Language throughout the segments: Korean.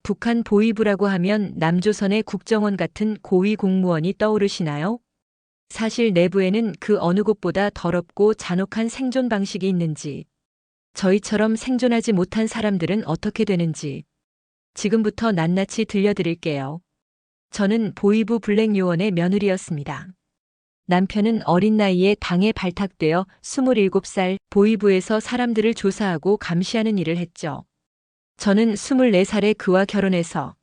북한 보위부라고 하면 남조선의 국정원 같은 고위 공무원이 떠오르시나요? 사실 내부에는 그 어느 곳보다 더럽고 잔혹한 생존 방식이 있는지, 저희처럼 생존하지 못한 사람들은 어떻게 되는지 지금부터 낱낱이 들려드릴게요. 저는 보위부 블랙요원의 며느리였습니다. 남편은 어린 나이에 당에 발탁되어 27살 보위부에서 사람들을 조사하고 감시하는 일을 했죠. 저는 24살에 그와 결혼해서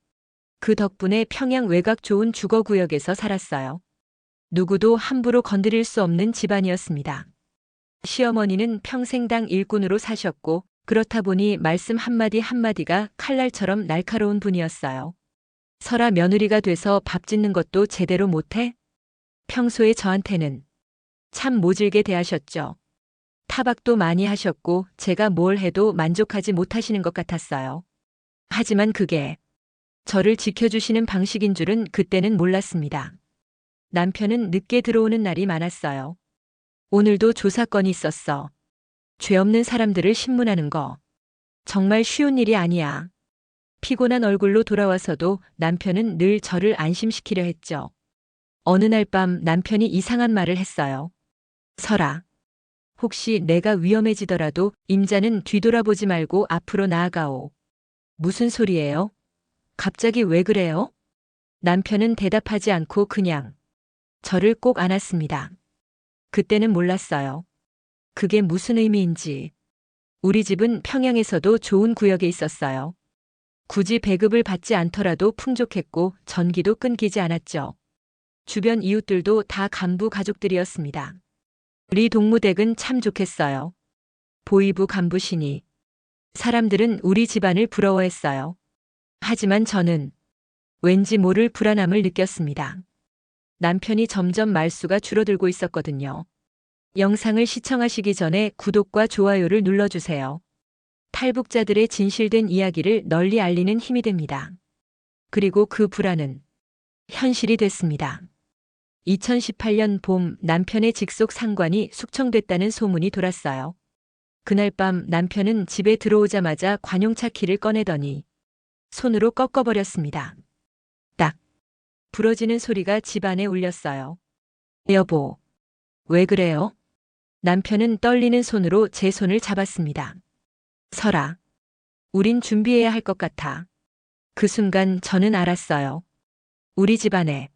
그 덕분에 평양 외곽 좋은 주거구역에서 살았어요. 누구도 함부로 건드릴 수 없는 집안이었습니다. 시어머니는 평생당 일꾼으로 사셨고 그렇다 보니 말씀 한마디 한마디가 칼날처럼 날카로운 분이었어요. 설아 며느리가 돼서 밥 짓는 것도 제대로 못해? 평소에 저한테는 참 모질게 대하셨죠. 타박도 많이 하셨고 제가 뭘 해도 만족하지 못하시는 것 같았어요. 하지만 그게 저를 지켜주시는 방식인 줄은 그때는 몰랐습니다. 남편은 늦게 들어오는 날이 많았어요. 오늘도 조사건이 있었어. 죄 없는 사람들을 신문하는 거 정말 쉬운 일이 아니야. 피곤한 얼굴로 돌아와서도 남편은 늘 저를 안심시키려 했죠. 어느 날 밤 남편이 이상한 말을 했어요. 설아, 혹시 내가 위험해지더라도 임자는 뒤돌아보지 말고 앞으로 나아가오. 무슨 소리예요? 갑자기 왜 그래요? 남편은 대답하지 않고 그냥 저를 꼭 안았습니다. 그때는 몰랐어요. 그게 무슨 의미인지. 우리 집은 평양에서도 좋은 구역에 있었어요. 굳이 배급을 받지 않더라도 풍족했고 전기도 끊기지 않았죠. 주변 이웃들도 다 간부 가족들이었습니다. 우리 동무댁은 참 좋겠어요. 보위부 간부시니. 사람들은 우리 집안을 부러워했어요. 하지만 저는 왠지 모를 불안함을 느꼈습니다. 남편이 점점 말수가 줄어들고 있었거든요. 영상을 시청하시기 전에 구독과 좋아요를 눌러주세요. 탈북자들의 진실된 이야기를 널리 알리는 힘이 됩니다. 그리고 그 불안은 현실이 됐습니다. 2018년 봄 남편의 직속 상관이 숙청됐다는 소문이 돌았어요. 그날 밤 남편은 집에 들어오자마자 관용차 키를 꺼내더니 손으로 꺾어버렸습니다. 딱! 부러지는 소리가 집안에 울렸어요. 여보, 왜 그래요? 남편은 떨리는 손으로 제 손을 잡았습니다. 설아, 우린 준비해야 할 것 같아. 그 순간 저는 알았어요. 우리 집안에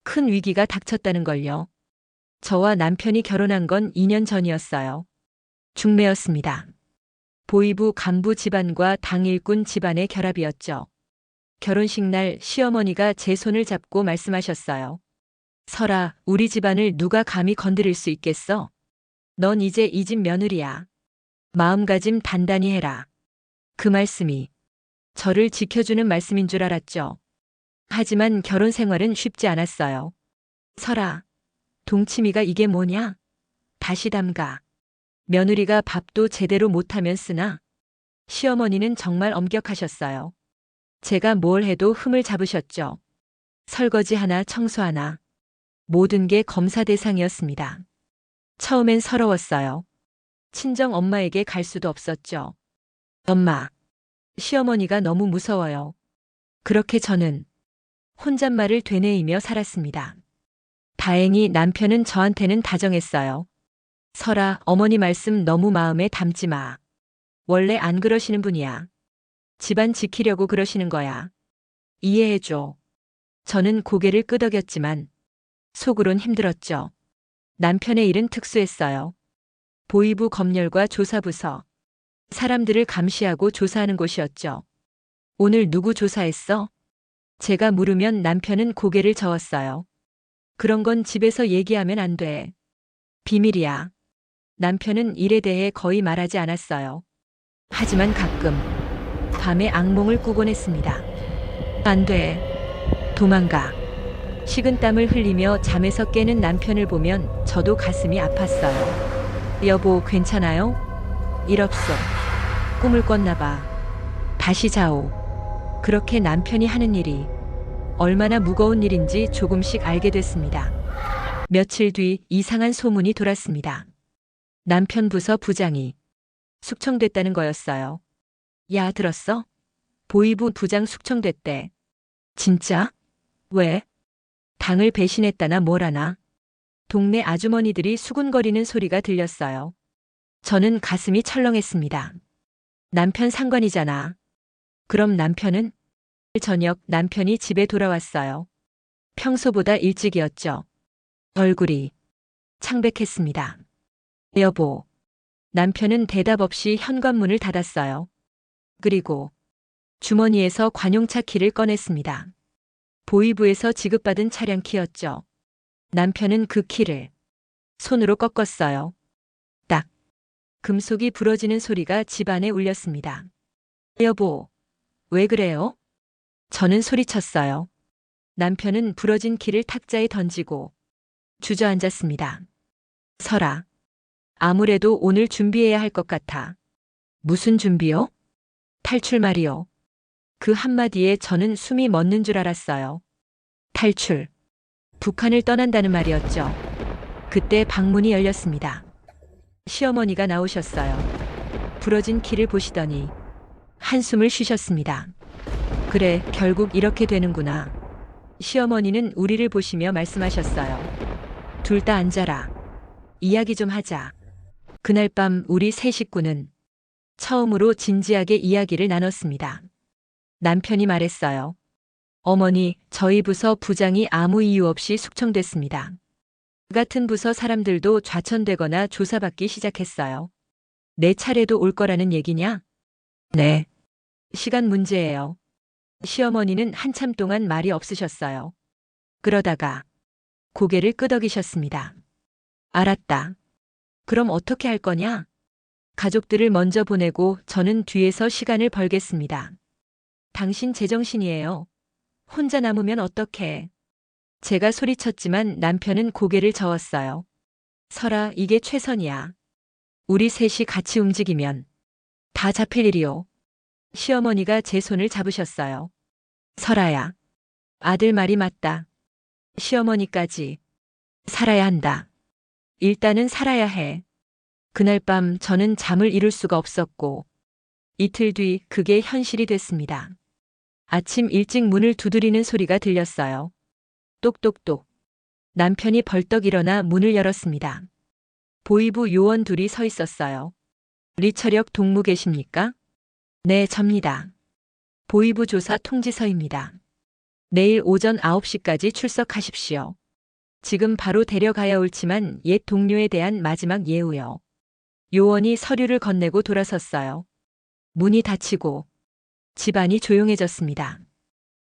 큰 위기가 닥쳤다는 걸요. 저와 남편이 결혼한 건 2년 전이었어요. 중매였습니다. 보위부 간부 집안과 당일꾼 집안의 결합이었죠. 결혼식 날 시어머니가 제 손을 잡고 말씀하셨어요. 설아, 우리 집안을 누가 감히 건드릴 수 있겠어? 넌 이제 이 집 며느리야. 마음가짐 단단히 해라. 그 말씀이 저를 지켜주는 말씀인 줄 알았죠. 하지만 결혼 생활은 쉽지 않았어요. 설아, 동치미가 이게 뭐냐? 다시 담가. 며느리가 밥도 제대로 못하면 쓰나? 시어머니는 정말 엄격하셨어요. 제가 뭘 해도 흠을 잡으셨죠. 설거지 하나, 청소 하나. 모든 게 검사 대상이었습니다. 처음엔 서러웠어요. 친정 엄마에게 갈 수도 없었죠. 엄마, 시어머니가 너무 무서워요. 그렇게 저는 혼잣말을 되뇌이며 살았습니다. 다행히 남편은 저한테는 다정했어요. 설아, 어머니 말씀 너무 마음에 담지 마. 원래 안 그러시는 분이야. 집안 지키려고 그러시는 거야. 이해해줘. 저는 고개를 끄덕였지만 속으론 힘들었죠. 남편의 일은 특수했어요. 보위부 검열과 조사부서. 사람들을 감시하고 조사하는 곳이었죠. 오늘 누구 조사했어? 제가 물으면 남편은 고개를 저었어요. 그런 건 집에서 얘기하면 안 돼. 비밀이야. 남편은 일에 대해 거의 말하지 않았어요. 하지만 가끔 밤에 악몽을 꾸곤 했습니다. 안 돼. 도망가. 식은땀을 흘리며 잠에서 깨는 남편을 보면 저도 가슴이 아팠어요. 여보, 괜찮아요? 일 없어. 꿈을 꿨나 봐. 다시 자오. 그렇게 남편이 하는 일이 얼마나 무거운 일인지 조금씩 알게 됐습니다. 며칠 뒤 이상한 소문이 돌았습니다. 남편 부서 부장이 숙청됐다는 거였어요. 야, 들었어? 보이부 부장 숙청됐대. 진짜? 왜? 당을 배신했다나 뭐라나? 동네 아주머니들이 수군거리는 소리가 들렸어요. 저는 가슴이 철렁했습니다. 남편 상관이잖아. 그럼 남편은? 저녁 남편이 집에 돌아왔어요. 평소보다 일찍이었죠. 얼굴이 창백했습니다. 여보. 남편은 대답 없이 현관문을 닫았어요. 그리고 주머니에서 관용차 키를 꺼냈습니다. 보이부에서 지급받은 차량 키였죠. 남편은 그 키를 손으로 꺾었어요. 딱. 금속이 부러지는 소리가 집안에 울렸습니다. 여보, 왜 그래요? 저는 소리쳤어요. 남편은 부러진 키를 탁자에 던지고 주저앉았습니다. 설아. 아무래도 오늘 준비해야 할 것 같아. 무슨 준비요? 탈출 말이요. 그 한마디에 저는 숨이 멎는 줄 알았어요. 탈출. 북한을 떠난다는 말이었죠. 그때 방문이 열렸습니다. 시어머니가 나오셨어요. 부러진 키를 보시더니 한숨을 쉬셨습니다. 그래, 결국 이렇게 되는구나. 시어머니는 우리를 보시며 말씀하셨어요. 둘 다 앉아라. 이야기 좀 하자. 그날 밤 우리 세 식구는 처음으로 진지하게 이야기를 나눴습니다. 남편이 말했어요. 어머니, 저희 부서 부장이 아무 이유 없이 숙청됐습니다. 그 같은 부서 사람들도 좌천되거나 조사받기 시작했어요. 내 차례도 올 거라는 얘기냐? 네. 시간 문제예요. 시어머니는 한참 동안 말이 없으셨어요. 그러다가 고개를 끄덕이셨습니다. 알았다. 그럼 어떻게 할 거냐? 가족들을 먼저 보내고 저는 뒤에서 시간을 벌겠습니다. 당신 제정신이에요. 혼자 남으면 어떡해. 제가 소리쳤지만 남편은 고개를 저었어요. 설아, 이게 최선이야. 우리 셋이 같이 움직이면 다 잡힐 일이요. 시어머니가 제 손을 잡으셨어요. 설아야. 아들 말이 맞다. 시어머니까지. 살아야 한다. 일단은 살아야 해. 그날 밤 저는 잠을 이룰 수가 없었고 이틀 뒤 그게 현실이 됐습니다. 아침 일찍 문을 두드리는 소리가 들렸어요. 똑똑똑. 남편이 벌떡 일어나 문을 열었습니다. 보이부 요원 둘이 서 있었어요. 리처력 동무 계십니까? 네, 접니다. 보이부 조사 통지서입니다. 내일 오전 9시까지 출석하십시오. 지금 바로 데려가야 옳지만 옛 동료에 대한 마지막 예우요. 요원이 서류를 건네고 돌아섰어요. 문이 닫히고 집안이 조용해졌습니다.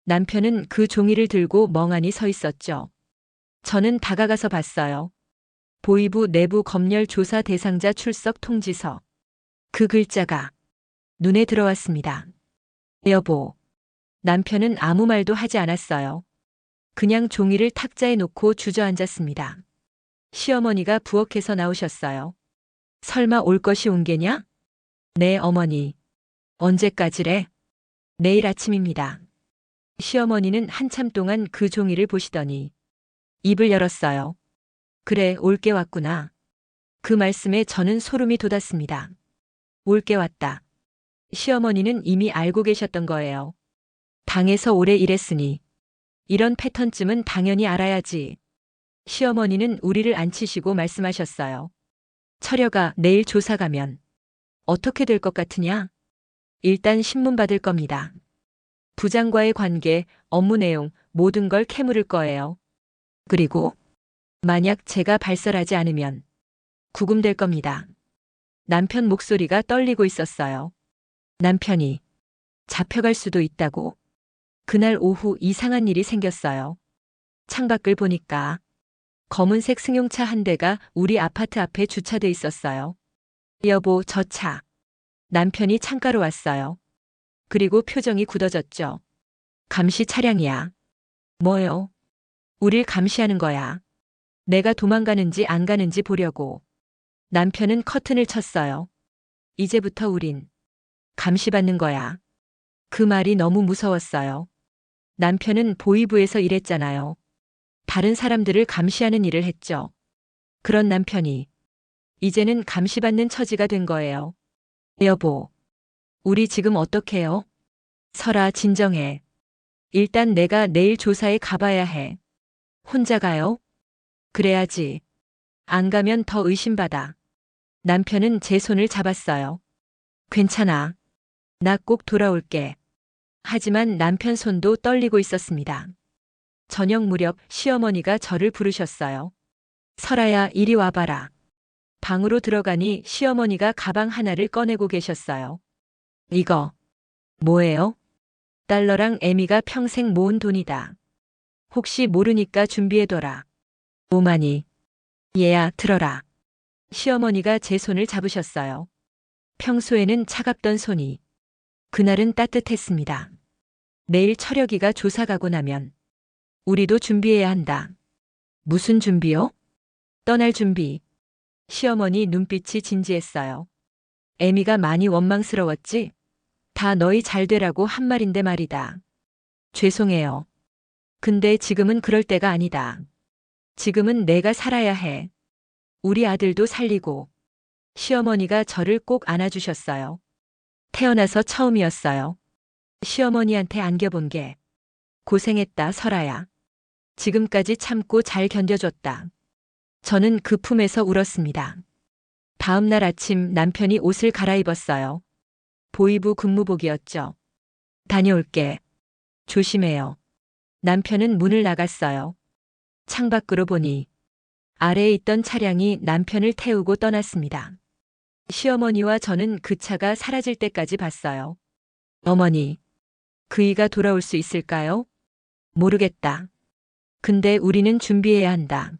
남편은 그 종이를 들고 멍하니 서 있었죠. 저는 다가가서 봤어요. 보이부 내부 검열 조사 대상자 출석 통지서. 그 글자가 눈에 들어왔습니다. 여보. 남편은 아무 말도 하지 않았어요. 그냥 종이를 탁자에 놓고 주저앉았습니다. 시어머니가 부엌에서 나오셨어요. 설마 올 것이 온 게냐? 네, 어머니. 언제까지래? 내일 아침입니다. 시어머니는 한참 동안 그 종이를 보시더니 입을 열었어요. 그래, 올 게 왔구나. 그 말씀에 저는 소름이 돋았습니다. 올 게 왔다. 시어머니는 이미 알고 계셨던 거예요. 당에서 오래 일했으니 이런 패턴쯤은 당연히 알아야지. 시어머니는 우리를 앉히시고 말씀하셨어요. 철여가 내일 조사 가면 어떻게 될 것 같으냐? 일단 신문 받을 겁니다. 부장과의 관계, 업무 내용, 모든 걸 캐물을 거예요. 그리고 만약 제가 발설하지 않으면 구금될 겁니다. 남편 목소리가 떨리고 있었어요. 남편이 잡혀갈 수도 있다고. 그날 오후 이상한 일이 생겼어요. 창밖을 보니까 검은색 승용차 한 대가 우리 아파트 앞에 주차돼 있었어요. 여보, 저 차. 남편이 창가로 왔어요. 그리고 표정이 굳어졌죠. 감시 차량이야. 뭐요? 우릴 감시하는 거야. 내가 도망가는지 안 가는지 보려고. 남편은 커튼을 쳤어요. 이제부터 우린 감시받는 거야. 그 말이 너무 무서웠어요. 남편은 보이부에서 일했잖아요. 다른 사람들을 감시하는 일을 했죠. 그런 남편이 이제는 감시받는 처지가 된 거예요. 여보, 우리 지금 어떡해요? 설아, 진정해. 일단 내가 내일 조사에 가봐야 해. 혼자 가요? 그래야지. 안 가면 더 의심받아. 남편은 제 손을 잡았어요. 괜찮아. 나 꼭 돌아올게. 하지만 남편 손도 떨리고 있었습니다. 저녁 무렵 시어머니가 저를 부르셨어요. 설아야, 이리 와봐라. 방으로 들어가니 시어머니가 가방 하나를 꺼내고 계셨어요. 이거 뭐예요? 달러랑 애미가 평생 모은 돈이다. 혹시 모르니까 준비해둬라. 오마니. 얘야, 들어라. 시어머니가 제 손을 잡으셨어요. 평소에는 차갑던 손이 그날은 따뜻했습니다. 내일 철혁이가 조사 가고 나면 우리도 준비해야 한다. 무슨 준비요? 떠날 준비. 시어머니 눈빛이 진지했어요. 애미가 많이 원망스러웠지? 다 너희 잘 되라고 한 말인데 말이다. 죄송해요. 근데 지금은 그럴 때가 아니다. 지금은 내가 살아야 해. 우리 아들도 살리고. 시어머니가 저를 꼭 안아주셨어요. 태어나서 처음이었어요. 시어머니한테 안겨본 게. 고생했다, 설아야. 지금까지 참고 잘 견뎌줬다. 저는 그 품에서 울었습니다. 다음 날 아침 남편이 옷을 갈아입었어요. 보이부 근무복이었죠. 다녀올게. 조심해요. 남편은 문을 나갔어요. 창밖으로 보니 아래에 있던 차량이 남편을 태우고 떠났습니다. 시어머니와 저는 그 차가 사라질 때까지 봤어요. 어머니, 그이가 돌아올 수 있을까요? 모르겠다. 근데 우리는 준비해야 한다.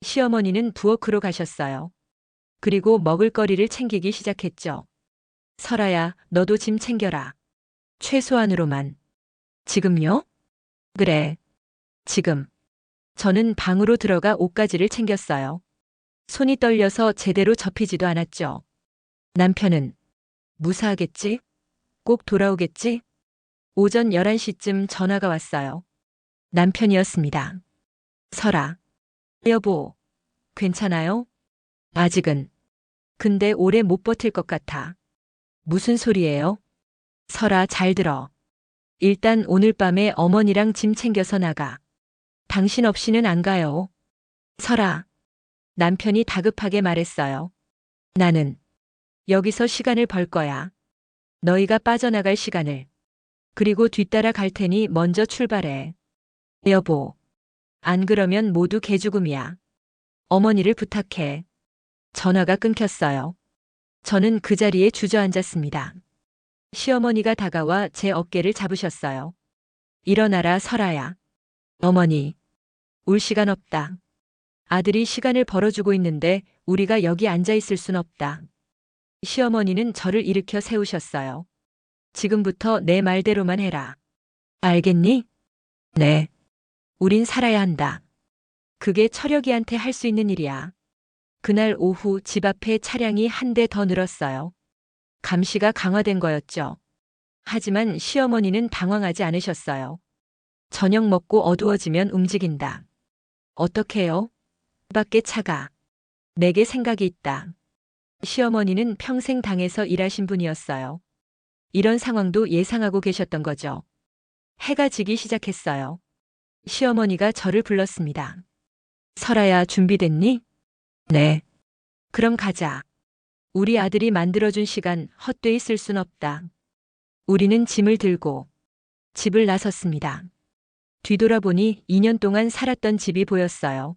시어머니는 부엌으로 가셨어요. 그리고 먹을거리를 챙기기 시작했죠. 설아야, 너도 짐 챙겨라. 최소한으로만. 지금요? 그래. 지금. 저는 방으로 들어가 옷가지를 챙겼어요. 손이 떨려서 제대로 접히지도 않았죠. 남편은 무사하겠지? 꼭 돌아오겠지? 오전 11시쯤 전화가 왔어요. 남편이었습니다. 설아. 여보, 괜찮아요? 아직은. 근데 오래 못 버틸 것 같아. 무슨 소리예요? 설아, 잘 들어. 일단 오늘 밤에 어머니랑 짐 챙겨서 나가. 당신 없이는 안 가요. 설아. 남편이 다급하게 말했어요. 나는 여기서 시간을 벌 거야. 너희가 빠져나갈 시간을. 그리고 뒤따라 갈 테니 먼저 출발해. 여보. 안 그러면 모두 개죽음이야. 어머니를 부탁해. 전화가 끊겼어요. 저는 그 자리에 주저앉았습니다. 시어머니가 다가와 제 어깨를 잡으셨어요. 일어나라, 설아야. 어머니. 울 시간 없다. 아들이 시간을 벌어주고 있는데 우리가 여기 앉아 있을 순 없다. 시어머니는 저를 일으켜 세우셨어요. 지금부터 내 말대로만 해라. 알겠니? 네. 우린 살아야 한다. 그게 철혁이한테 할 수 있는 일이야. 그날 오후 집 앞에 차량이 한 대 더 늘었어요. 감시가 강화된 거였죠. 하지만 시어머니는 당황하지 않으셨어요. 저녁 먹고 어두워지면 움직인다. 어떻게 해요? 밖에 차가. 내게 생각이 있다. 시어머니는 평생 당에서 일하신 분이었어요. 이런 상황도 예상하고 계셨던 거죠. 해가 지기 시작했어요. 시어머니가 저를 불렀습니다. 설아야, 준비됐니? 네. 그럼 가자. 우리 아들이 만들어준 시간 헛되이 쓸 순 없다. 우리는 짐을 들고 집을 나섰습니다. 뒤돌아보니 2년 동안 살았던 집이 보였어요.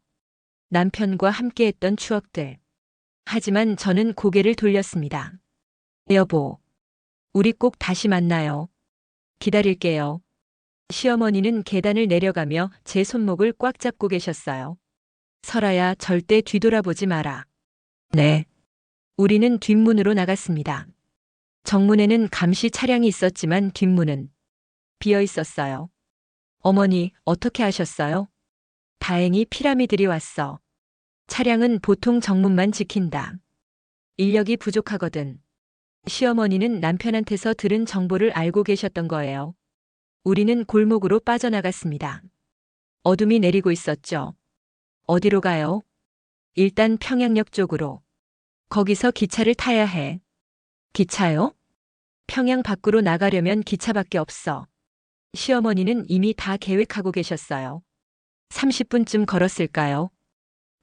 남편과 함께했던 추억들. 하지만 저는 고개를 돌렸습니다. 여보, 우리 꼭 다시 만나요. 기다릴게요. 시어머니는 계단을 내려가며 제 손목을 꽉 잡고 계셨어요. 설아야, 절대 뒤돌아보지 마라. 네. 우리는 뒷문으로 나갔습니다. 정문에는 감시 차량이 있었지만 뒷문은 비어 있었어요. 어머니, 어떻게 하셨어요? 다행히 피라미들이 왔어. 차량은 보통 정문만 지킨다. 인력이 부족하거든. 시어머니는 남편한테서 들은 정보를 알고 계셨던 거예요. 우리는 골목으로 빠져나갔습니다. 어둠이 내리고 있었죠. 어디로 가요? 일단 평양역 쪽으로. 거기서 기차를 타야 해. 기차요? 평양 밖으로 나가려면 기차밖에 없어. 시어머니는 이미 다 계획하고 계셨어요. 30분쯤 걸었을까요?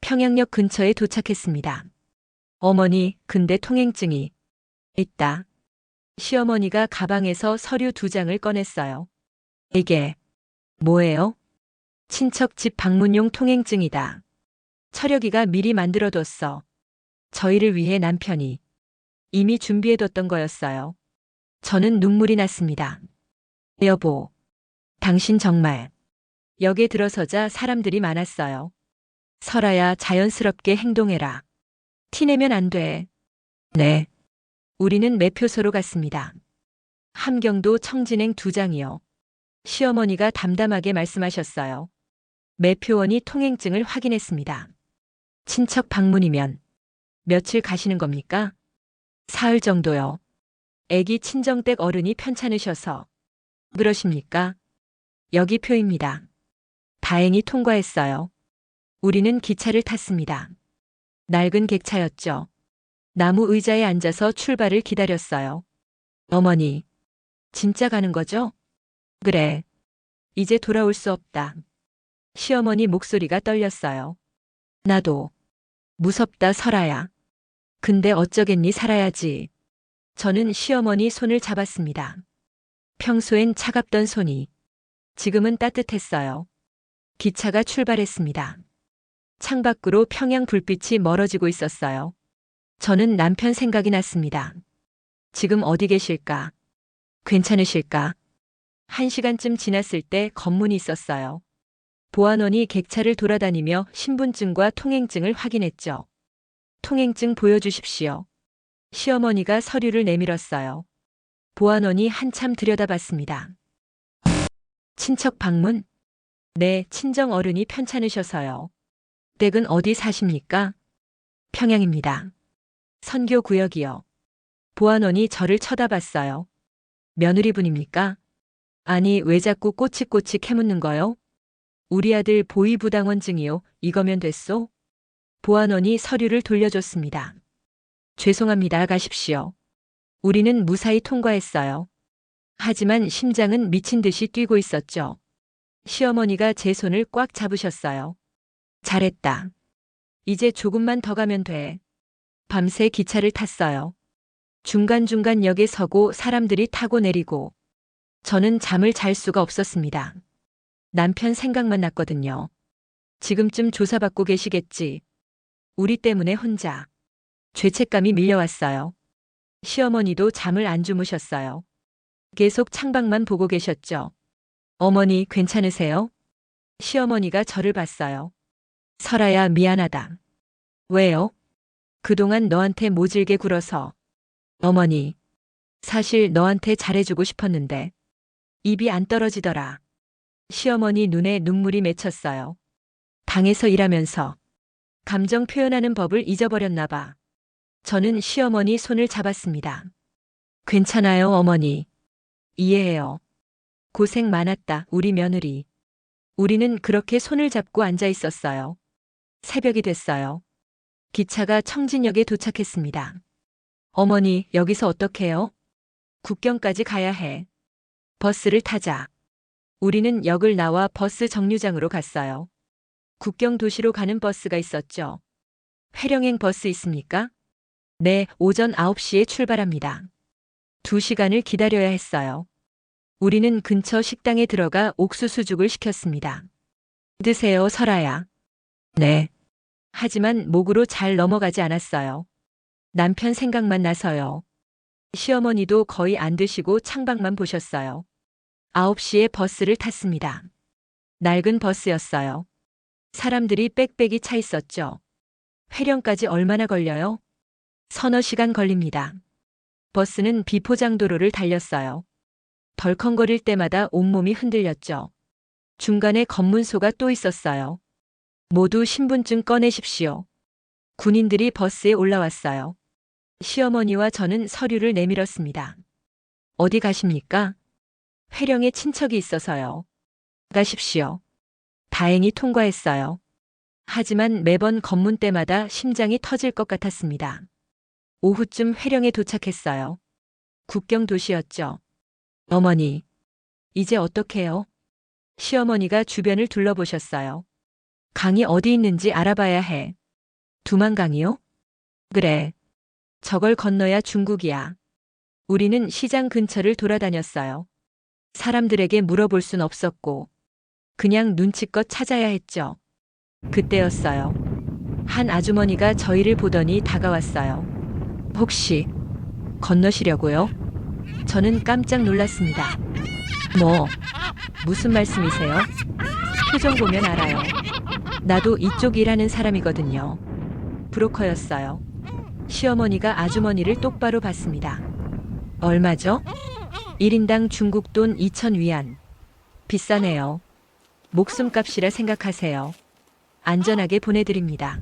평양역 근처에 도착했습니다. 어머니, 근데 통행증이 있다. 시어머니가 가방에서 서류 2장을 꺼냈어요. 이게 뭐예요? 친척 집 방문용 통행증이다. 철혁이가 미리 만들어뒀어. 저희를 위해 남편이 이미 준비해뒀던 거였어요. 저는 눈물이 났습니다. 여보, 당신 정말. 역에 들어서자 사람들이 많았어요. 설아야, 자연스럽게 행동해라. 티내면 안 돼. 네. 우리는 매표소로 갔습니다. 함경도 청진행 2장이요. 시어머니가 담담하게 말씀하셨어요. 매표원이 통행증을 확인했습니다. 친척 방문이면 며칠 가시는 겁니까? 사흘 정도요. 애기 친정댁 어른이 편찮으셔서. 그러십니까? 여기 표입니다. 다행히 통과했어요. 우리는 기차를 탔습니다. 낡은 객차였죠. 나무 의자에 앉아서 출발을 기다렸어요. 어머니, 진짜 가는 거죠? 그래. 이제 돌아올 수 없다. 시어머니 목소리가 떨렸어요. 나도. 무섭다, 설아야. 근데 어쩌겠니, 살아야지. 저는 시어머니 손을 잡았습니다. 평소엔 차갑던 손이 지금은 따뜻했어요. 기차가 출발했습니다. 창밖으로 평양 불빛이 멀어지고 있었어요. 저는 남편 생각이 났습니다. 지금 어디 계실까? 괜찮으실까? 1시간쯤 지났을 때 검문이 있었어요. 보안원이 객차를 돌아다니며 신분증과 통행증을 확인했죠. 통행증 보여주십시오. 시어머니가 서류를 내밀었어요. 보안원이 한참 들여다봤습니다. 친척 방문? 네, 친정 어른이 편찮으셔서요. 댁은 어디 사십니까? 평양입니다. 선교구역이요. 보안원이 저를 쳐다봤어요. 며느리분입니까? 아니, 왜 자꾸 꼬치꼬치 캐묻는 거요? 우리 아들 보위부당원증이요. 이거면 됐소? 보안원이 서류를 돌려줬습니다. 죄송합니다. 가십시오. 우리는 무사히 통과했어요. 하지만 심장은 미친 듯이 뛰고 있었죠. 시어머니가 제 손을 꽉 잡으셨어요. 잘했다. 이제 조금만 더 가면 돼. 밤새 기차를 탔어요. 중간중간 역에 서고 사람들이 타고 내리고. 저는 잠을 잘 수가 없었습니다. 남편 생각만 났거든요. 지금쯤 조사받고 계시겠지. 우리 때문에 혼자. 죄책감이 밀려왔어요. 시어머니도 잠을 안 주무셨어요. 계속 창밖만 보고 계셨죠. 어머니, 괜찮으세요? 시어머니가 저를 봤어요. 설아야, 미안하다. 왜요? 그동안 너한테 모질게 굴어서. 어머니, 사실 너한테 잘해주고 싶었는데 입이 안 떨어지더라. 시어머니 눈에 눈물이 맺혔어요. 당에서 일하면서 감정 표현하는 법을 잊어버렸나 봐. 저는 시어머니 손을 잡았습니다. 괜찮아요, 어머니. 이해해요. 고생 많았다, 우리 며느리. 우리는 그렇게 손을 잡고 앉아 있었어요. 새벽이 됐어요. 기차가 청진역에 도착했습니다. 어머니, 여기서 어떡해요? 국경까지 가야 해. 버스를 타자. 우리는 역을 나와 버스 정류장으로 갔어요. 국경 도시로 가는 버스가 있었죠. 회령행 버스 있습니까? 네, 오전 9시에 출발합니다. 2시간을 기다려야 했어요. 우리는 근처 식당에 들어가 옥수수죽을 시켰습니다. 드세요, 설아야. 네. 하지만 목으로 잘 넘어가지 않았어요. 남편 생각만 나서요. 시어머니도 거의 안 드시고 창밖만 보셨어요. 9시에 버스를 탔습니다. 낡은 버스였어요. 사람들이 빽빽이 차 있었죠. 회령까지 얼마나 걸려요? 서너 시간 걸립니다. 버스는 비포장도로를 달렸어요. 덜컹거릴 때마다 온몸이 흔들렸죠. 중간에 검문소가 또 있었어요. 모두 신분증 꺼내십시오. 군인들이 버스에 올라왔어요. 시어머니와 저는 서류를 내밀었습니다. 어디 가십니까? 회령에 친척이 있어서요. 가십시오. 다행히 통과했어요. 하지만 매번 검문 때마다 심장이 터질 것 같았습니다. 오후쯤 회령에 도착했어요. 국경 도시였죠. 어머니, 이제 어떡해요? 시어머니가 주변을 둘러보셨어요. 강이 어디 있는지 알아봐야 해. 두만강이요? 그래. 저걸 건너야 중국이야. 우리는 시장 근처를 돌아다녔어요. 사람들에게 물어볼 순 없었고, 그냥 눈치껏 찾아야 했죠. 그때였어요. 한 아주머니가 저희를 보더니 다가왔어요. 혹시 건너시려고요? 저는 깜짝 놀랐습니다. 뭐, 무슨 말씀이세요? 표정 보면 알아요. 나도 이쪽 일하는 사람이거든요. 브로커였어요. 시어머니가 아주머니를 똑바로 봤습니다. 얼마죠? 1인당 중국 돈 2,000위안. 비싸네요. 목숨값이라 생각하세요. 안전하게 보내드립니다.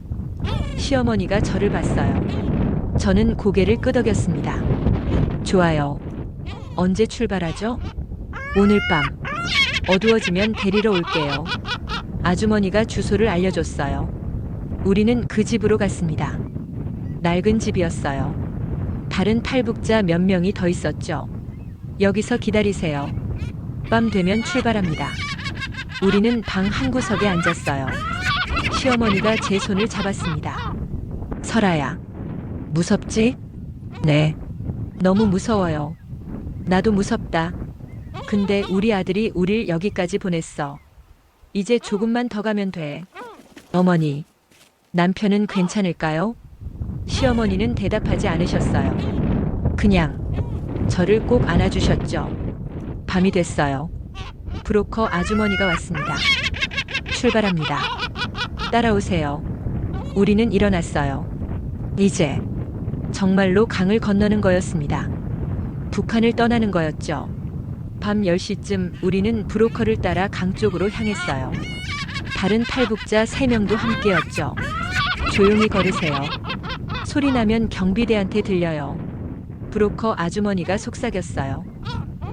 시어머니가 저를 봤어요. 저는 고개를 끄덕였습니다. 좋아요. 언제 출발하죠? 오늘 밤. 어두워지면 데리러 올게요. 아주머니가 주소를 알려줬어요. 우리는 그 집으로 갔습니다. 낡은 집이었어요. 다른 탈북자 몇 명이 더 있었죠. 여기서 기다리세요. 밤 되면 출발합니다. 우리는 방 한 구석에 앉았어요. 시어머니가 제 손을 잡았습니다. 설아야, 무섭지? 네. 너무 무서워요. 나도 무섭다. 근데 우리 아들이 우릴 여기까지 보냈어. 이제 조금만 더 가면 돼. 어머니, 남편은 괜찮을까요? 시어머니는 대답하지 않으셨어요. 그냥 저를 꼭 안아주셨죠. 밤이 됐어요. 브로커 아주머니가 왔습니다. 출발합니다. 따라오세요. 우리는 일어났어요. 이제 정말로 강을 건너는 거였습니다. 북한을 떠나는 거였죠. 밤 10시쯤 우리는 브로커를 따라 강 쪽으로 향했어요. 다른 탈북자 3명도 함께였죠. 조용히 걸으세요. 소리 나면 경비대한테 들려요. 브로커 아주머니가 속삭였어요.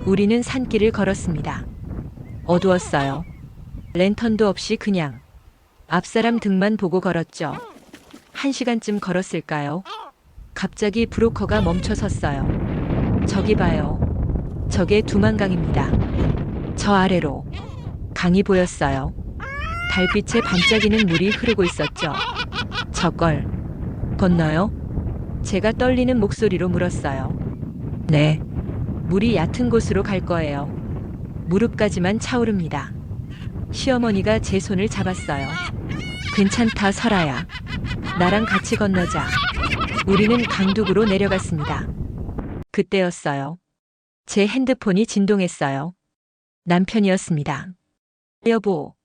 우리는 산길을 걸었습니다. 어두웠어요. 랜턴도 없이 그냥 앞사람 등만 보고 걸었죠. 1시간쯤 걸었을까요? 갑자기 브로커가 멈춰 섰어요. 저기 봐요. 저게 두만강입니다. 저 아래로 강이 보였어요. 달빛에 반짝이는 물이 흐르고 있었죠. 저걸 건너요? 제가 떨리는 목소리로 물었어요. 네. 물이 얕은 곳으로 갈 거예요. 무릎까지만 차오릅니다. 시어머니가 제 손을 잡았어요. 괜찮다, 설아야. 나랑 같이 건너자. 우리는 강둑으로 내려갔습니다. 그때였어요. 제 핸드폰이 진동했어요. 남편이었습니다. 여보.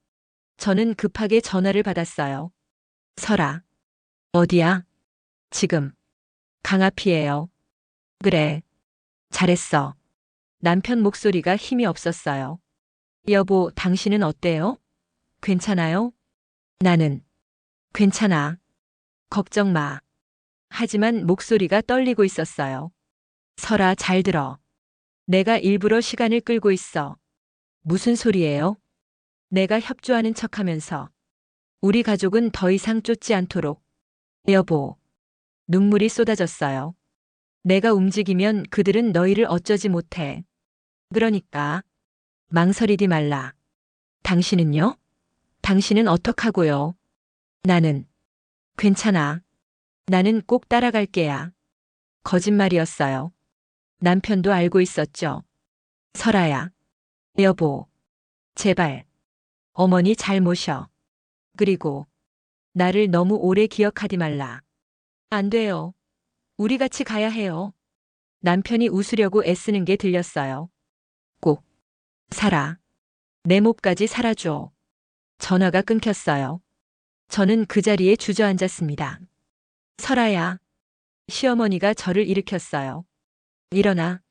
저는 급하게 전화를 받았어요. 설아. 어디야? 지금. 강 앞이에요. 그래. 잘했어. 남편 목소리가 힘이 없었어요. 여보, 당신은 어때요? 괜찮아요? 나는 괜찮아. 걱정 마. 하지만 목소리가 떨리고 있었어요. 설아, 잘 들어. 내가 일부러 시간을 끌고 있어. 무슨 소리예요? 내가 협조하는 척하면서 우리 가족은 더 이상 쫓지 않도록. 여보. 눈물이 쏟아졌어요. 내가 움직이면 그들은 너희를 어쩌지 못해. 그러니까 망설이지 말라. 당신은요? 당신은 어떡하고요? 나는 괜찮아. 나는 꼭 따라갈 게야. 거짓말이었어요. 남편도 알고 있었죠. 설아야. 여보. 제발. 어머니 잘 모셔. 그리고 나를 너무 오래 기억하지 말라. 안 돼요. 우리 같이 가야 해요. 남편이 웃으려고 애쓰는 게 들렸어요. 꼭 살아. 내 몫까지 살아줘. 전화가 끊겼어요. 저는 그 자리에 주저앉았습니다. 설아야. 시어머니가 저를 일으켰어요. 일어나.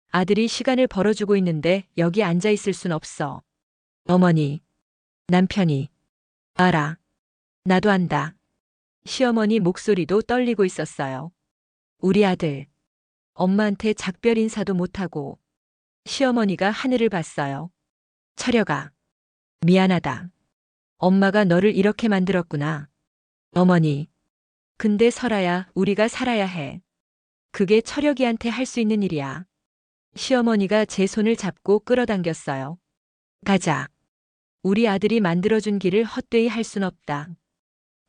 아들이 시간을 벌어주고 있는데 여기 앉아 있을 순 없어. 어머니. 남편이. 알아. 나도 안다. 시어머니 목소리도 떨리고 있었어요. 우리 아들. 엄마한테 작별 인사도 못하고. 시어머니가 하늘을 봤어요. 철여가. 미안하다. 엄마가 너를 이렇게 만들었구나. 어머니. 근데 설아야, 우리가 살아야 해. 그게 철여기한테 할 수 있는 일이야. 시어머니가 제 손을 잡고 끌어당겼어요. 가자. 우리 아들이 만들어준 길을 헛되이 할 순 없다.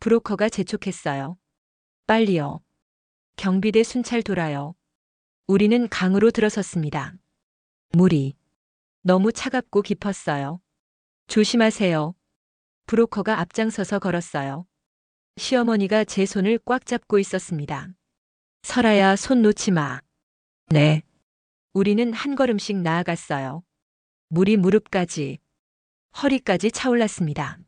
브로커가 재촉했어요. 빨리요. 경비대 순찰 돌아요. 우리는 강으로 들어섰습니다. 물이 너무 차갑고 깊었어요. 조심하세요. 브로커가 앞장서서 걸었어요. 시어머니가 제 손을 꽉 잡고 있었습니다. 설아야, 손 놓지 마. 네. 우리는 한 걸음씩 나아갔어요. 물이 무릎까지, 허리까지 차올랐습니다.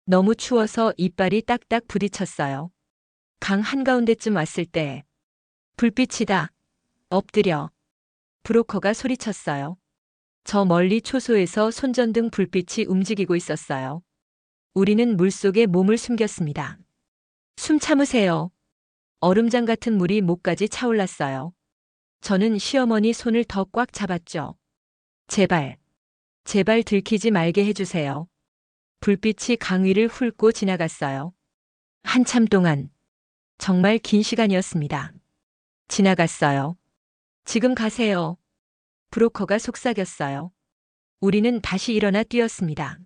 너무 추워서 이빨이 딱딱 부딪혔어요. 강 한가운데쯤 왔을 때 불빛이다. 엎드려. 브로커가 소리쳤어요. 저 멀리 초소에서 손전등 불빛이 움직이고 있었어요. 우리는 물속에 몸을 숨겼습니다. 숨 참으세요. 얼음장 같은 물이 목까지 차올랐어요. 저는 시어머니 손을 더 꽉 잡았죠. 제발, 제발 들키지 말게 해주세요. 불빛이 강 위를 훑고 지나갔어요. 한참 동안, 정말 긴 시간이었습니다. 지나갔어요. 지금 가세요. 브로커가 속삭였어요. 우리는 다시 일어나 뛰었습니다.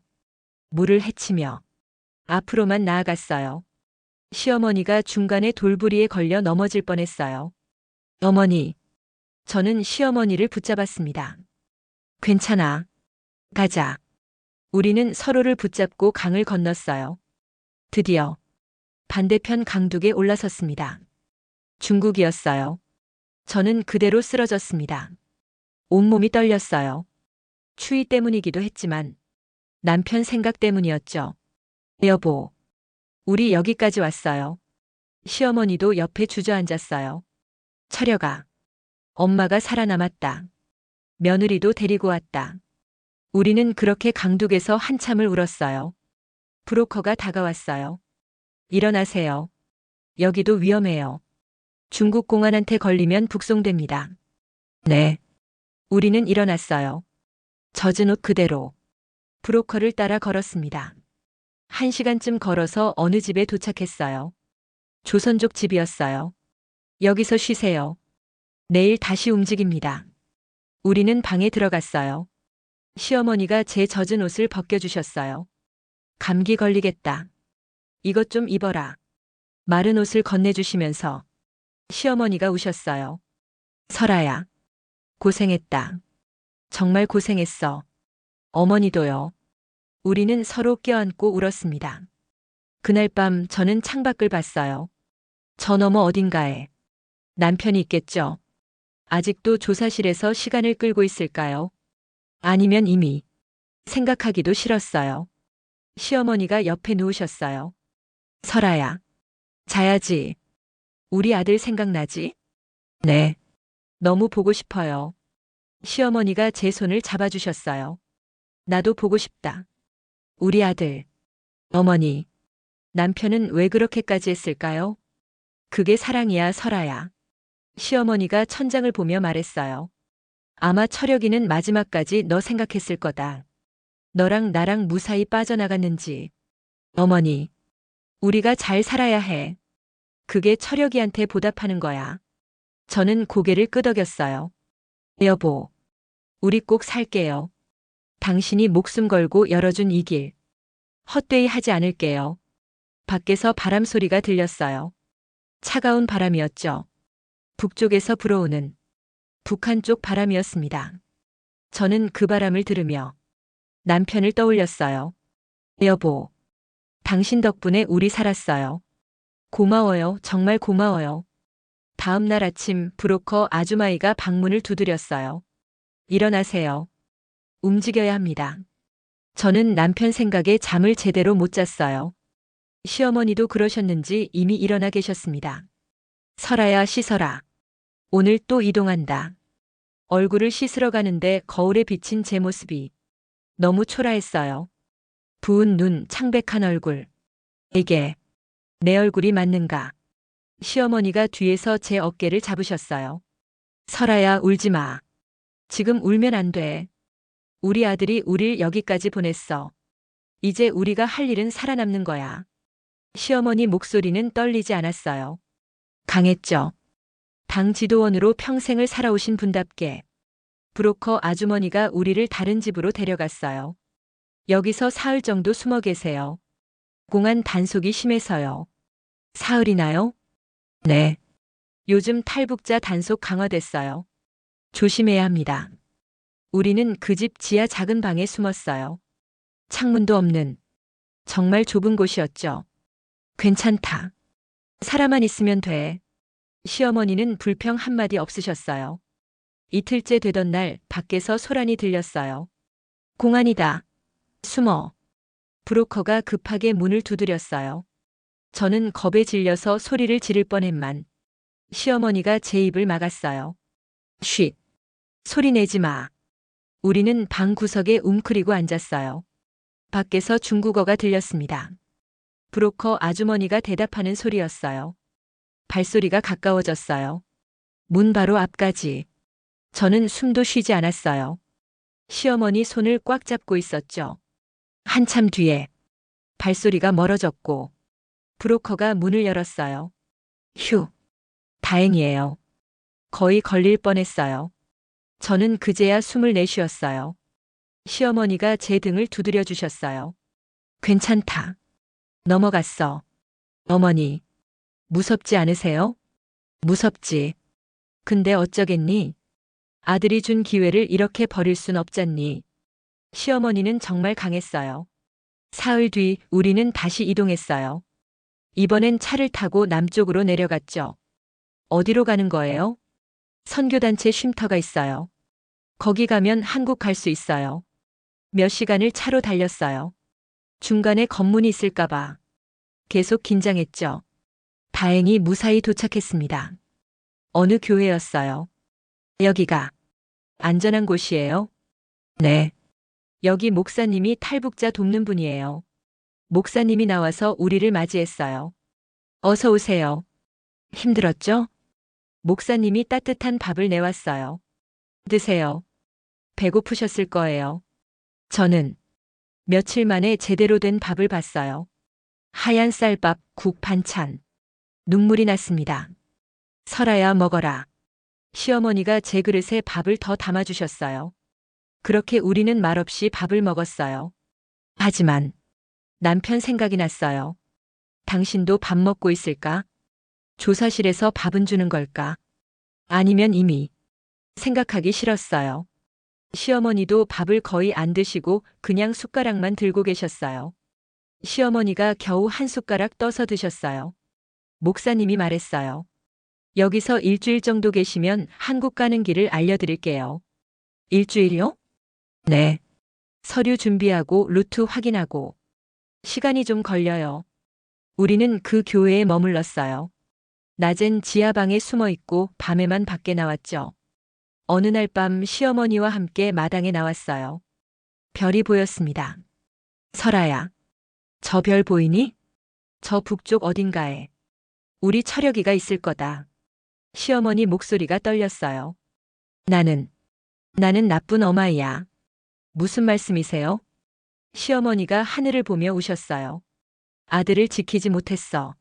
물을 헤치며 앞으로만 나아갔어요. 시어머니가 중간에 돌부리에 걸려 넘어질 뻔했어요. 어머니, 저는 시어머니를 붙잡았습니다. 괜찮아. 가자. 우리는 서로를 붙잡고 강을 건넜어요. 드디어 반대편 강둑에 올라섰습니다. 중국이었어요. 저는 그대로 쓰러졌습니다. 온몸이 떨렸어요. 추위 때문이기도 했지만 남편 생각 때문이었죠. 여보, 우리 여기까지 왔어요. 시어머니도 옆에 주저앉았어요. 철여가, 엄마가 살아남았다. 며느리도 데리고 왔다. 우리는 그렇게 강둑에서 한참을 울었어요. 브로커가 다가왔어요. 일어나세요. 여기도 위험해요. 중국 공안한테 걸리면 북송됩니다. 네. 우리는 일어났어요. 젖은 옷 그대로 브로커를 따라 걸었습니다. 1시간쯤 걸어서 어느 집에 도착했어요. 조선족 집이었어요. 여기서 쉬세요. 내일 다시 움직입니다. 우리는 방에 들어갔어요. 시어머니가 제 젖은 옷을 벗겨주셨어요. 감기 걸리겠다. 이것 좀 입어라. 마른 옷을 건네주시면서 시어머니가 우셨어요. 설아야, 고생했다. 정말 고생했어. 어머니도요. 우리는 서로 껴안고 울었습니다. 그날 밤 저는 창밖을 봤어요. 저 너머 어딘가에 남편이 있겠죠. 아직도 조사실에서 시간을 끌고 있을까요? 아니면 이미 생각하기도 싫었어요. 시어머니가 옆에 누우셨어요. 설아야, 자야지. 우리 아들 생각나지? 네. 너무 보고 싶어요. 시어머니가 제 손을 잡아주셨어요. 나도 보고 싶다. 우리 아들. 어머니, 남편은 왜 그렇게까지 했을까요? 그게 사랑이야, 설아야. 시어머니가 천장을 보며 말했어요. 아마 철혁이는 마지막까지 너 생각했을 거다. 너랑 나랑 무사히 빠져나갔는지. 어머니, 우리가 잘 살아야 해. 그게 철혁이한테 보답하는 거야. 저는 고개를 끄덕였어요. 여보, 우리 꼭 살게요. 당신이 목숨 걸고 열어준 이 길. 헛되이 하지 않을게요. 밖에서 바람 소리가 들렸어요. 차가운 바람이었죠. 북쪽에서 불어오는 북한 쪽 바람이었습니다. 저는 그 바람을 들으며 남편을 떠올렸어요. 여보, 당신 덕분에 우리 살았어요. 고마워요. 정말 고마워요. 다음 날 아침 브로커 아주마이가 방문을 두드렸어요. 일어나세요. 움직여야 합니다. 저는 남편 생각에 잠을 제대로 못 잤어요. 시어머니도 그러셨는지 이미 일어나 계셨습니다. 설아야, 씻어라. 오늘 또 이동한다. 얼굴을 씻으러 가는데 거울에 비친 제 모습이 너무 초라했어요. 부은 눈, 창백한 얼굴. 이게 내 얼굴이 맞는가? 시어머니가 뒤에서 제 어깨를 잡으셨어요. 설아야, 울지 마. 지금 울면 안 돼. 우리 아들이 우릴 여기까지 보냈어. 이제 우리가 할 일은 살아남는 거야. 시어머니 목소리는 떨리지 않았어요. 강했죠. 당 지도원으로 평생을 살아오신 분답게. 브로커 아주머니가 우리를 다른 집으로 데려갔어요. 여기서 사흘 정도 숨어 계세요. 공안 단속이 심해서요. 사흘이나요? 네. 요즘 탈북자 단속 강화됐어요. 조심해야 합니다. 우리는 그 집 지하 작은 방에 숨었어요. 창문도 없는 정말 좁은 곳이었죠. 괜찮다. 사람만 있으면 돼. 시어머니는 불평 한마디 없으셨어요. 이틀째 되던 날 밖에서 소란이 들렸어요. 공안이다. 숨어. 브로커가 급하게 문을 두드렸어요. 저는 겁에 질려서 소리를 지를 뻔했만 시어머니가 제 입을 막았어요. 쉿. 소리 내지 마. 우리는 방 구석에 웅크리고 앉았어요. 밖에서 중국어가 들렸습니다. 브로커 아주머니가 대답하는 소리였어요. 발소리가 가까워졌어요. 문 바로 앞까지. 저는 숨도 쉬지 않았어요. 시어머니 손을 꽉 잡고 있었죠. 한참 뒤에 발소리가 멀어졌고 브로커가 문을 열었어요. 휴. 다행이에요. 거의 걸릴 뻔했어요. 저는 그제야 숨을 내쉬었어요. 시어머니가 제 등을 두드려 주셨어요. 괜찮다. 넘어갔어. 어머니, 무섭지 않으세요? 무섭지. 근데 어쩌겠니? 아들이 준 기회를 이렇게 버릴 순 없잖니. 시어머니는 정말 강했어요. 사흘 뒤 우리는 다시 이동했어요. 이번엔 차를 타고 남쪽으로 내려갔죠. 어디로 가는 거예요? 선교단체 쉼터가 있어요. 거기 가면 한국 갈 수 있어요. 몇 시간을 차로 달렸어요. 중간에 검문이 있을까봐 계속 긴장했죠. 다행히 무사히 도착했습니다. 어느 교회였어요. 여기가 안전한 곳이에요? 네. 여기 목사님이 탈북자 돕는 분이에요. 목사님이 나와서 우리를 맞이했어요. 어서 오세요. 힘들었죠? 목사님이 따뜻한 밥을 내왔어요. 드세요. 배고프셨을 거예요. 저는 며칠 만에 제대로 된 밥을 봤어요. 하얀 쌀밥, 국 반찬. 눈물이 났습니다. 설아야 먹어라. 시어머니가 제 그릇에 밥을 더 담아주셨어요. 그렇게 우리는 말없이 밥을 먹었어요. 하지만 남편 생각이 났어요. 당신도 밥 먹고 있을까? 조사실에서 밥은 주는 걸까? 아니면 이미 생각하기 싫었어요. 시어머니도 밥을 거의 안 드시고 그냥 숟가락만 들고 계셨어요. 시어머니가 겨우 한 숟가락 떠서 드셨어요. 목사님이 말했어요. 여기서 일주일 정도 계시면 한국 가는 길을 알려드릴게요. 일주일이요? 네. 서류 준비하고 루트 확인하고. 시간이 좀 걸려요. 우리는 그 교회에 머물렀어요. 낮엔 지하방에 숨어 있고 밤에만 밖에 나왔죠. 어느 날 밤 시어머니와 함께 마당에 나왔어요. 별이 보였습니다. 설아야, 저 별 보이니? 저 북쪽 어딘가에 우리 철혁이가 있을 거다. 시어머니 목소리가 떨렸어요. 나는 나쁜 어마이야. 무슨 말씀이세요? 시어머니가 하늘을 보며 우셨어요. 아들을 지키지 못했어.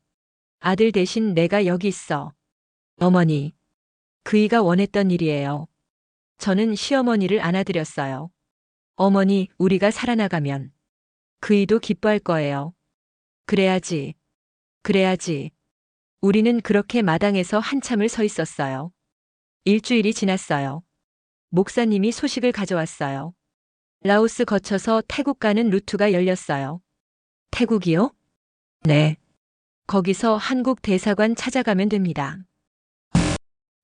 아들 대신 내가 여기 있어. 어머니, 그이가 원했던 일이에요. 저는 시어머니를 안아드렸어요. 어머니, 우리가 살아나가면 그이도 기뻐할 거예요. 그래야지. 그래야지. 우리는 그렇게 마당에서 한참을 서 있었어요. 일주일이 지났어요. 목사님이 소식을 가져왔어요. 라오스 거쳐서 태국 가는 루트가 열렸어요. 태국이요? 네. 거기서 한국 대사관 찾아가면 됩니다.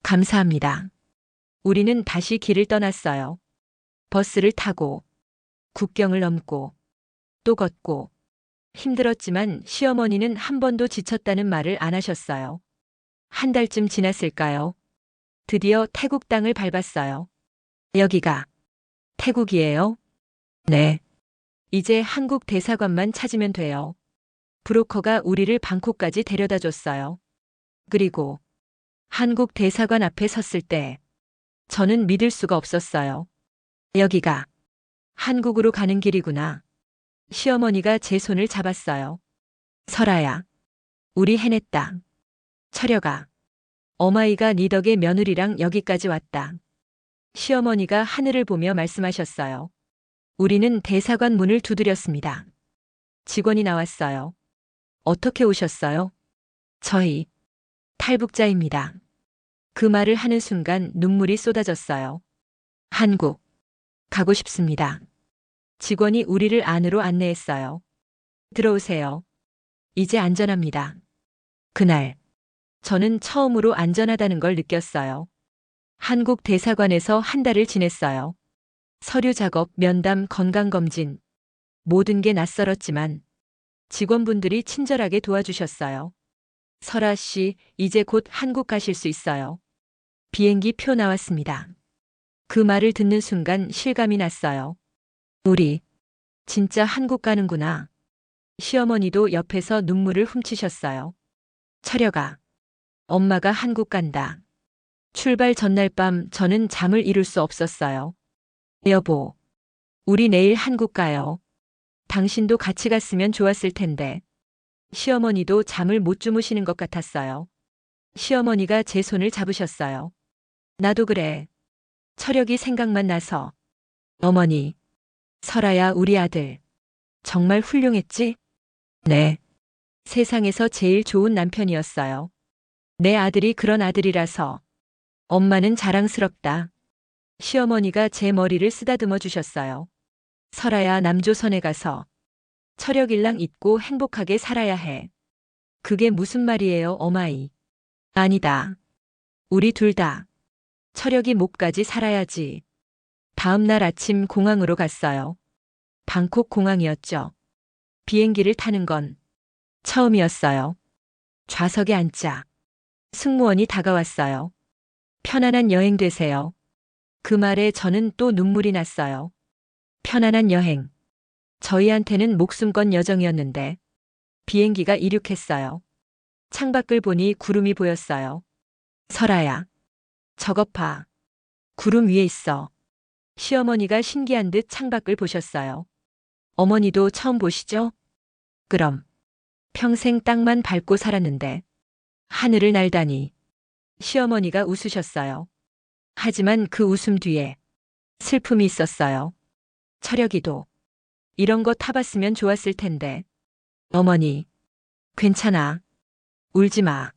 감사합니다. 우리는 다시 길을 떠났어요. 버스를 타고, 국경을 넘고, 또 걷고. 힘들었지만 시어머니는 한 번도 지쳤다는 말을 안 하셨어요. 한 달쯤 지났을까요? 드디어 태국 땅을 밟았어요. 여기가 태국이에요? 네. 이제 한국 대사관만 찾으면 돼요. 브로커가 우리를 방콕까지 데려다 줬어요. 그리고 한국 대사관 앞에 섰을 때 저는 믿을 수가 없었어요. 여기가 한국으로 가는 길이구나. 시어머니가 제 손을 잡았어요. 설아야, 우리 해냈다. 철혁아, 어마이가 네 덕에 며느리랑 여기까지 왔다. 시어머니가 하늘을 보며 말씀하셨어요. 우리는 대사관 문을 두드렸습니다. 직원이 나왔어요. 어떻게 오셨어요? 저희 탈북자입니다. 그 말을 하는 순간 눈물이 쏟아졌어요. 한국 가고 싶습니다. 직원이 우리를 안으로 안내했어요. 들어오세요. 이제 안전합니다. 그날 저는 처음으로 안전하다는 걸 느꼈어요. 한국 대사관에서 한 달을 지냈어요. 서류 작업, 면담, 건강검진. 모든 게 낯설었지만 직원분들이 친절하게 도와주셨어요. 설아 씨, 이제 곧 한국 가실 수 있어요. 비행기 표 나왔습니다. 그 말을 듣는 순간 실감이 났어요. 우리 진짜 한국 가는구나. 시어머니도 옆에서 눈물을 훔치셨어요. 철여가, 엄마가 한국 간다. 출발 전날 밤 저는 잠을 이룰 수 없었어요. 여보, 우리 내일 한국 가요. 당신도 같이 갔으면 좋았을 텐데. 시어머니도 잠을 못 주무시는 것 같았어요. 시어머니가 제 손을 잡으셨어요. 나도 그래. 철혁이 생각만 나서. 어머니, 설아야 우리 아들. 정말 훌륭했지? 네. 세상에서 제일 좋은 남편이었어요. 내 아들이 그런 아들이라서. 엄마는 자랑스럽다. 시어머니가 제 머리를 쓰다듬어 주셨어요. 설아야 남조선에 가서 철혁일랑 잊고 행복하게 살아야 해. 그게 무슨 말이에요, 어마이? 아니다. 우리 둘 다 철혁이 목까지 살아야지. 다음 날 아침 공항으로 갔어요. 방콕 공항이었죠. 비행기를 타는 건 처음이었어요. 좌석에 앉자. 승무원이 다가왔어요. 편안한 여행 되세요. 그 말에 저는 또 눈물이 났어요. 편안한 여행. 저희한테는 목숨 건 여정이었는데 비행기가 이륙했어요. 창밖을 보니 구름이 보였어요. 설아야. 저것 봐. 구름 위에 있어. 시어머니가 신기한 듯 창밖을 보셨어요. 어머니도 처음 보시죠? 그럼. 평생 땅만 밟고 살았는데 하늘을 날다니. 시어머니가 웃으셨어요. 하지만 그 웃음 뒤에 슬픔이 있었어요. 철혁이도 이런 거 타봤으면 좋았을 텐데. 어머니, 괜찮아. 울지 마.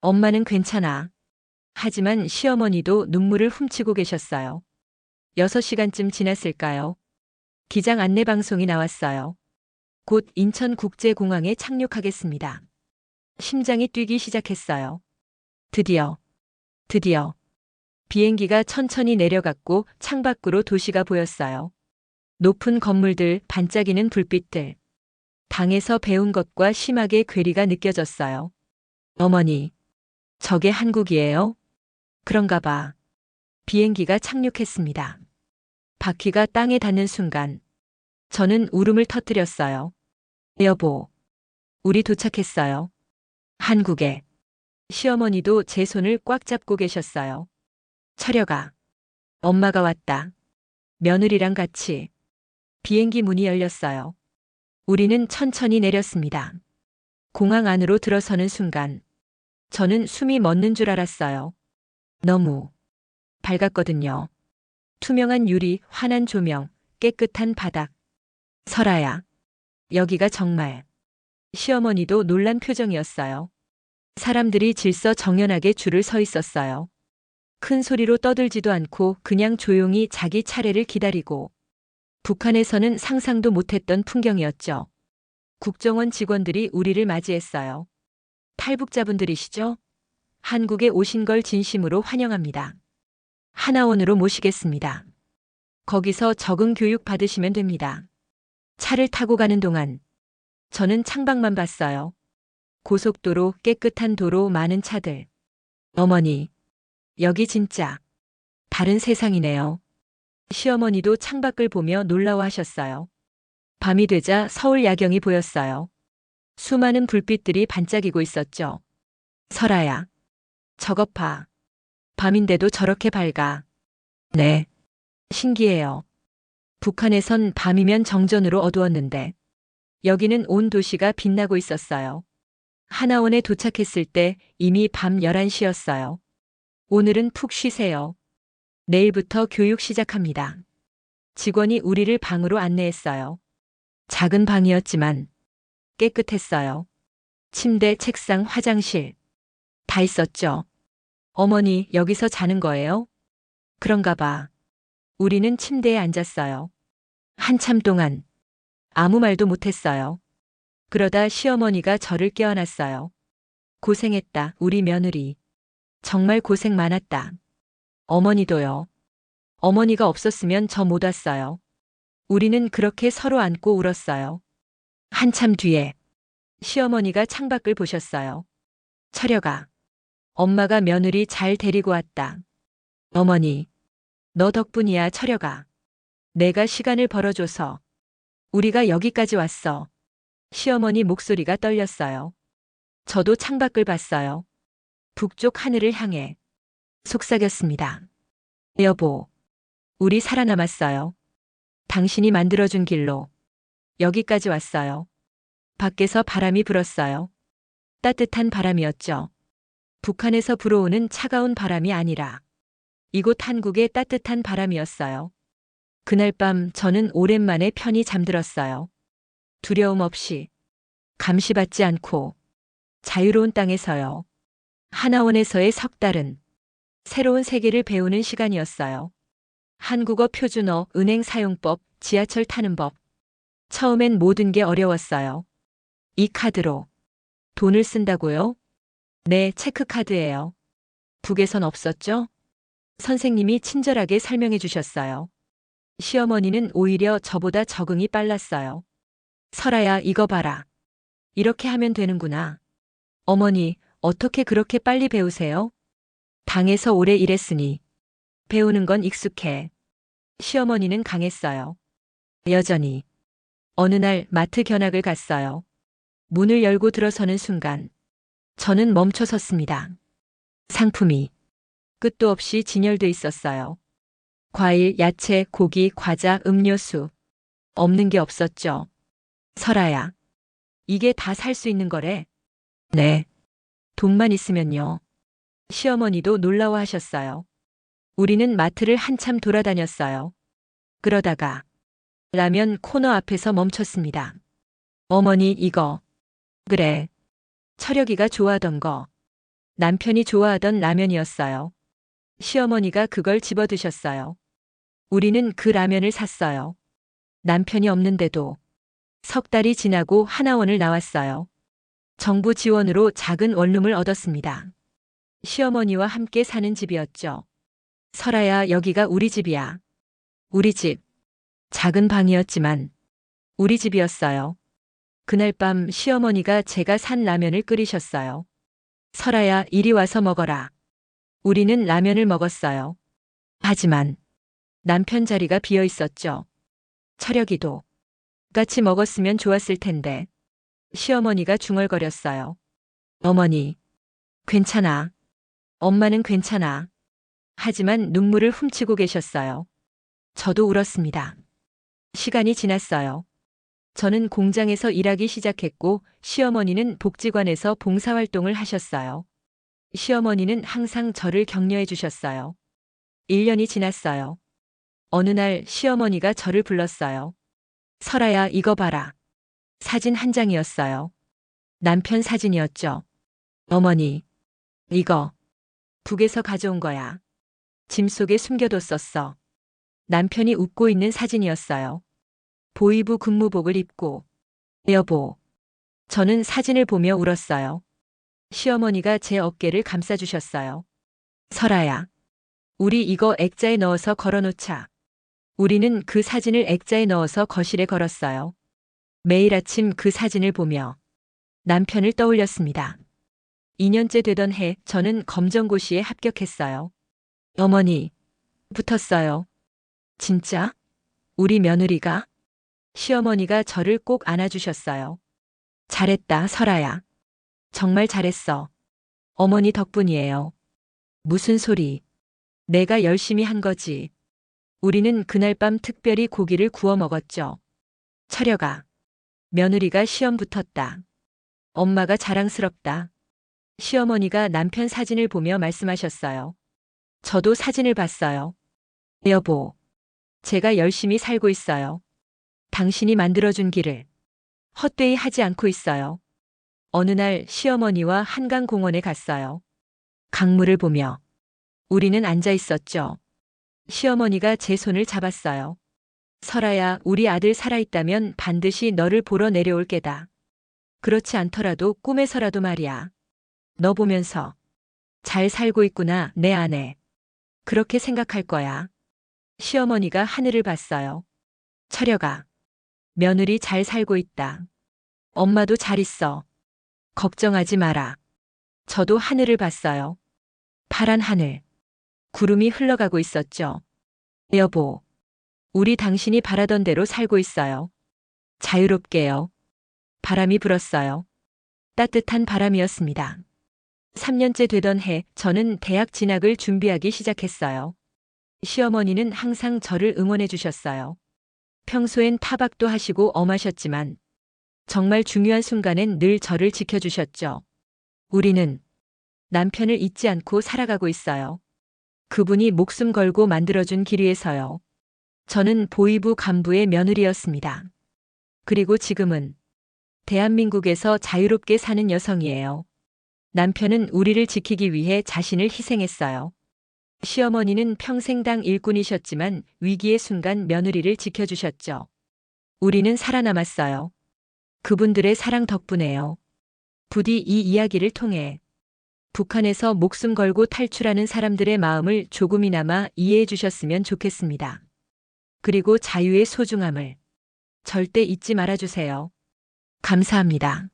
엄마는 괜찮아. 하지만 시어머니도 눈물을 훔치고 계셨어요. 6시간쯤 지났을까요? 기장 안내 방송이 나왔어요. 곧 인천국제공항에 착륙하겠습니다. 심장이 뛰기 시작했어요. 드디어 비행기가 천천히 내려갔고 창밖으로 도시가 보였어요. 높은 건물들, 반짝이는 불빛들. 당에서 배운 것과 심하게 괴리가 느껴졌어요. 어머니, 저게 한국이에요? 그런가 봐. 비행기가 착륙했습니다. 바퀴가 땅에 닿는 순간 저는 울음을 터뜨렸어요. 여보, 우리 도착했어요. 한국에. 시어머니도 제 손을 꽉 잡고 계셨어요. 철여가, 엄마가 왔다. 며느리랑 같이. 비행기 문이 열렸어요. 우리는 천천히 내렸습니다. 공항 안으로 들어서는 순간 저는 숨이 멎는 줄 알았어요. 너무 밝았거든요. 투명한 유리, 환한 조명, 깨끗한 바닥. 설아야, 여기가 정말. 시어머니도 놀란 표정이었어요. 사람들이 질서정연하게 줄을 서 있었어요. 큰 소리로 떠들지도 않고 그냥 조용히 자기 차례를 기다리고. 북한에서는 상상도 못했던 풍경이었죠. 국정원 직원들이 우리를 맞이했어요. 탈북자분들이시죠? 한국에 오신 걸 진심으로 환영합니다. 하나원으로 모시겠습니다. 거기서 적응 교육 받으시면 됩니다. 차를 타고 가는 동안 저는 창밖만 봤어요. 고속도로, 깨끗한 도로, 많은 차들. 어머니, 여기 진짜 다른 세상이네요. 시어머니도 창밖을 보며 놀라워하셨어요. 밤이 되자 서울 야경이 보였어요. 수많은 불빛들이 반짝이고 있었죠. 설아야, 저것 봐. 밤인데도 저렇게 밝아. 네. 신기해요. 북한에선 밤이면 정전으로 어두웠는데 여기는 온 도시가 빛나고 있었어요. 하나원에 도착했을 때 이미 밤 11시였어요. 오늘은 푹 쉬세요. 내일부터 교육 시작합니다. 직원이 우리를 방으로 안내했어요. 작은 방이었지만 깨끗했어요. 침대, 책상, 화장실 다 있었죠. 어머니, 여기서 자는 거예요? 그런가 봐. 우리는 침대에 앉았어요. 한참 동안 아무 말도 못했어요. 그러다 시어머니가 저를 깨어났어요. 고생했다, 우리 며느리. 정말 고생 많았다. 어머니도요. 어머니가 없었으면 저 못 왔어요. 우리는 그렇게 서로 안고 울었어요. 한참 뒤에 시어머니가 창밖을 보셨어요. 철여가, 엄마가 며느리 잘 데리고 왔다. 어머니, 너 덕분이야, 철여가. 내가 시간을 벌어줘서 우리가 여기까지 왔어. 시어머니 목소리가 떨렸어요. 저도 창밖을 봤어요. 북쪽 하늘을 향해. 속삭였습니다. 여보, 우리 살아남았어요. 당신이 만들어준 길로 여기까지 왔어요. 밖에서 바람이 불었어요. 따뜻한 바람이었죠. 북한에서 불어오는 차가운 바람이 아니라 이곳 한국의 따뜻한 바람이었어요. 그날 밤 저는 오랜만에 편히 잠들었어요. 두려움 없이, 감시받지 않고, 자유로운 땅에서요. 하나원에서의 석 달은 새로운 세계를 배우는 시간이었어요. 한국어 표준어, 은행 사용법, 지하철 타는 법. 처음엔 모든 게 어려웠어요. 이 카드로 돈을 쓴다고요? 네, 체크카드예요. 북에선 없었죠? 선생님이 친절하게 설명해 주셨어요. 시어머니는 오히려 저보다 적응이 빨랐어요. 설아야, 이거 봐라. 이렇게 하면 되는구나. 어머니, 어떻게 그렇게 빨리 배우세요? 당에서 오래 일했으니 배우는 건 익숙해. 시어머니는 강했어요. 여전히. 어느 날 마트 견학을 갔어요. 문을 열고 들어서는 순간 저는 멈춰 섰습니다. 상품이 끝도 없이 진열돼 있었어요. 과일, 야채, 고기, 과자, 음료수. 없는 게 없었죠. 설아야, 이게 다 살 수 있는 거래? 네. 돈만 있으면요. 시어머니도 놀라워하셨어요. 우리는 마트를 한참 돌아다녔어요. 그러다가 라면 코너 앞에서 멈췄습니다. 어머니, 이거. 그래. 철혁이가 좋아하던 거. 남편이 좋아하던 라면이었어요. 시어머니가 그걸 집어 드셨어요. 우리는 그 라면을 샀어요. 남편이 없는데도 석 달이 지나고 하나원을 나왔어요. 정부 지원으로 작은 원룸을 얻었습니다. 시어머니와 함께 사는 집이었죠. 설아야, 여기가 우리 집이야. 우리 집. 작은 방이었지만 우리 집이었어요. 그날 밤 시어머니가 제가 산 라면을 끓이셨어요. 설아야, 이리 와서 먹어라. 우리는 라면을 먹었어요. 하지만 남편 자리가 비어 있었죠. 철혁이도 같이 먹었으면 좋았을 텐데. 시어머니가 중얼거렸어요. 어머니, 괜찮아. 엄마는 괜찮아. 하지만 눈물을 훔치고 계셨어요. 저도 울었습니다. 시간이 지났어요. 저는 공장에서 일하기 시작했고 시어머니는 복지관에서 봉사활동을 하셨어요. 시어머니는 항상 저를 격려해 주셨어요. 1년이 지났어요. 어느 날 시어머니가 저를 불렀어요. 설아야, 이거 봐라. 사진 한 장이었어요. 남편 사진이었죠. 어머니, 이거 북에서 가져온 거야. 짐 속에 숨겨뒀었어. 남편이 웃고 있는 사진이었어요. 보이부 근무복을 입고. 여보. 저는 사진을 보며 울었어요. 시어머니가 제 어깨를 감싸주셨어요. 설아야, 우리 이거 액자에 넣어서 걸어놓자. 우리는 그 사진을 액자에 넣어서 거실에 걸었어요. 매일 아침 그 사진을 보며 남편을 떠올렸습니다. 2년째 되던 해 저는 검정고시에 합격했어요. 어머니, 붙었어요. 진짜? 우리 며느리가? 시어머니가 저를 꼭 안아주셨어요. 잘했다, 설아야. 정말 잘했어. 어머니 덕분이에요. 무슨 소리. 내가 열심히 한 거지. 우리는 그날 밤 특별히 고기를 구워 먹었죠. 철여가. 며느리가 시험 붙었다. 엄마가 자랑스럽다. 시어머니가 남편 사진을 보며 말씀하셨어요. 저도 사진을 봤어요. 여보, 제가 열심히 살고 있어요. 당신이 만들어준 길을 헛되이 하지 않고 있어요. 어느 날 시어머니와 한강공원에 갔어요. 강물을 보며 우리는 앉아 있었죠. 시어머니가 제 손을 잡았어요. 설아야, 우리 아들 살아있다면 반드시 너를 보러 내려올 게다. 그렇지 않더라도 꿈에서라도 말이야. 너 보면서 잘 살고 있구나, 내 아내. 그렇게 생각할 거야. 시어머니가 하늘을 봤어요. 철여가, 며느리 잘 살고 있다. 엄마도 잘 있어. 걱정하지 마라. 저도 하늘을 봤어요. 파란 하늘. 구름이 흘러가고 있었죠. 여보, 우리 당신이 바라던 대로 살고 있어요. 자유롭게요. 바람이 불었어요. 따뜻한 바람이었습니다. 3년째 되던 해, 저는 대학 진학을 준비하기 시작했어요. 시어머니는 항상 저를 응원해 주셨어요. 평소엔 타박도 하시고 엄하셨지만 정말 중요한 순간엔 늘 저를 지켜주셨죠. 우리는 남편을 잊지 않고 살아가고 있어요. 그분이 목숨 걸고 만들어준 길 위에서요. 저는 보위부 간부의 며느리였습니다. 그리고 지금은 대한민국에서 자유롭게 사는 여성이에요. 남편은 우리를 지키기 위해 자신을 희생했어요. 시어머니는 평생 당 일꾼이셨지만 위기의 순간 며느리를 지켜주셨죠. 우리는 살아남았어요. 그분들의 사랑 덕분에요. 부디 이 이야기를 통해 북한에서 목숨 걸고 탈출하는 사람들의 마음을 조금이나마 이해해 주셨으면 좋겠습니다. 그리고 자유의 소중함을 절대 잊지 말아주세요. 감사합니다.